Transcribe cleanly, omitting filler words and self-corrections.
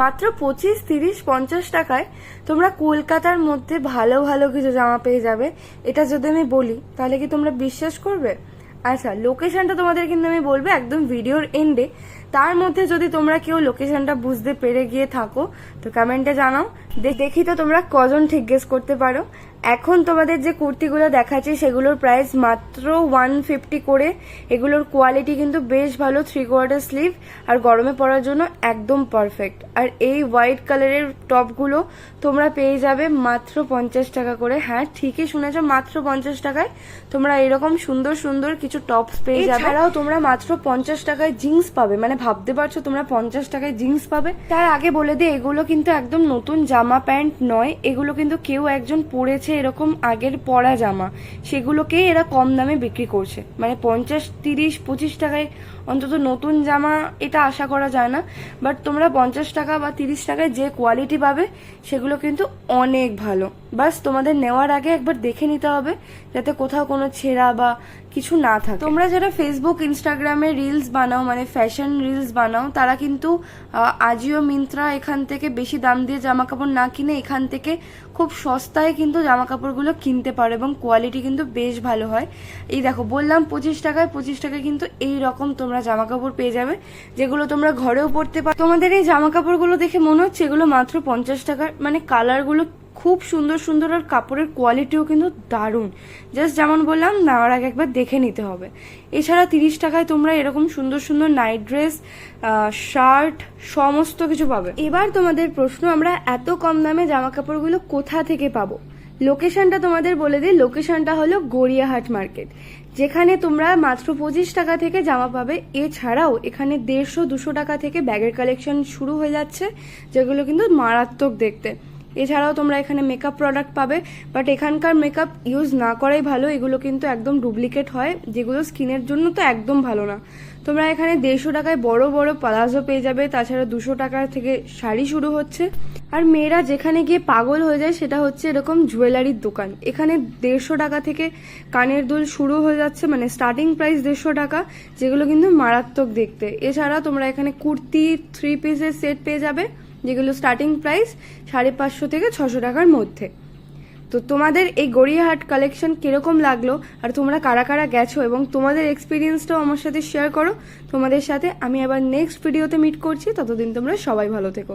মাত্র 25, 30, 50 টাকায় তোমরা কলকাতার মধ্যে ভালো ভালো কিছু জামা পেয়ে যাবে। এটা যদি আমি বলি তাহলে কি তোমরা বিশ্বাস করবে? আচ্ছা, লোকেশনটা তোমাদের কিন্তু আমি বলবো একদম ভিডিওর এন্ডে। তার মধ্যে যদি তোমরা কেউ লোকেশনটা বুঝতে পেরে গিয়ে থাকো তো কমেন্টে জানাও। দেখি তো তোমরা কজন ঠিক গেস করতে পারো। এখন তোমাদের যে কুর্তিগুলো দেখাচ্ছি সেগুলোর প্রাইস মাত্র 150 করে। এগুলোর কোয়ালিটি কিন্তু বেশ ভালো, 3/4 স্লিভ, আর গরমে পরার জন্য একদম পারফেক্ট। আর এই হোয়াইট কালারের টপগুলো তোমরা পেয়ে যাবে মাত্র 50 টাকা করে। হ্যাঁ, ঠিকই শুনেছো, মাত্র 50 টাকায় তোমরা এরকম সুন্দর সুন্দর কিছু টপস পেয়ে যাবে। এছাড়াও তোমরা মাত্র 50 টাকায় জিন্স পাবে। মানে ভাবতে পারছো তোমরা 50 টাকায় জিন্স পাবে? তার আগে বলে দিই, এগুলো কিন্তু একদম নতুন জামা প্যান্ট নয়, এগুলো কিন্তু কেউ একজন পরেছে এরকম আগের পরা জামা, সেগুলোকে এরা কম দামে বিক্রি করছে। মানে 50, 30, 25 টাকায় অন্তত নতুন জামা এটা আশা করা যায় না। বাট তোমরা 50 টাকা বা 30 টাকায় যে কোয়ালিটি পাবে সেগুলো কিন্তু অনেক ভালো। বাস তোমাদের নেওয়ার আগে একবার দেখে নিতে হবে যাতে কোথাও কোনো ছেঁড়া বা কিছু না থাকে। তোমরা যারা ফেসবুক, ইনস্টাগ্রামে রিলস বানাও, মানে ফ্যাশন রিলস বানাও, তারা কিন্তু আজিও, মিন্ত্রা এখান থেকে বেশি দাম দিয়ে জামা কাপড় না কিনে এখান থেকে খুব সস্তায় কিন্তু জামা কাপড়গুলো কিনতে পারো এবং কোয়ালিটি কিন্তু বেশ ভালো হয়। এই দেখো, বললাম 25 টাকায়, 25 টাকায় কিন্তু এই রকম তোমরা জামা কাপড় পেয়ে যাবে যেগুলো তোমরা ঘরেও পরতে পারো। তোমাদের এই জামা কাপড়গুলো দেখে মনে হচ্ছে এগুলো মাত্র 50 টাকার। মানে কালারগুলো খুব সুন্দর সুন্দর, আর কাপড়ের কোয়ালিটিও কিন্তু দারুণ। জাস্ট যেমন বললাম, নেওয়ার আগে একবার দেখে নিতে হবে। এছাড়া 30 টাকায় তোমরা এরকম সুন্দর সুন্দর নাইট ড্রেস, শার্ট সমস্ত কিছু পাবে। এবার তোমাদের প্রশ্ন, আমরা এত কম দামে জামা কাপড়গুলো কোথা থেকে পাবো? লোকেশনটা তোমাদের বলে দিই। লোকেশনটা হলো গড়িয়াহাট মার্কেট, যেখানে তোমরা মাত্র 25 টাকা থেকে জামা পাবে। এছাড়াও এখানে 150-200 টাকা থেকে ব্যাগের কালেকশন শুরু হয়ে যাচ্ছে, যেগুলো কিন্তু মারাত্মক দেখতে। এছাড়াও তোমরা এখানে মেকআপ প্রোডাক্ট পাবে, বাট এখানকার মেকআপ ইউজ না করাই ভালো। এগুলো কিন্তু একদম ডুপ্লিকেট হয়, যেগুলো স্কিনের জন্য তো একদম ভালো না। তোমরা এখানে 150 টাকায় বড় বড় পালাজো পেয়ে যাবে। তাছাড়া 200 টাকা থেকে শাড়ি শুরু হচ্ছে। আর মেয়েরা যেখানে গিয়ে পাগল হয়ে যায় সেটা হচ্ছে এরকম জুয়েলারির দোকান। এখানে 150 টাকা থেকে কানের দুল শুরু হয়ে যাচ্ছে, মানে স্টার্টিং প্রাইস 150 টাকা, যেগুলো কিন্তু মারাত্মক দেখতে। এছাড়া তোমরা এখানে কুর্তি, 3 পিসের সেট পেয়ে যাবে, যেগুলো স্টার্টিং প্রাইস 550 থেকে 600 টাকার মধ্যে। তো তোমাদের এই গড়িয়াহাট কালেকশন কিরকম লাগলো, আর তোমরা কারা কারা গেছো এবং তোমাদের এক্সপিরিয়েন্সটাও আমার সাথে শেয়ার করো। তোমাদের সাথে আমি আবার নেক্সট ভিডিওতে মিট করছি। ততদিন তোমরা সবাই ভালো থেকো।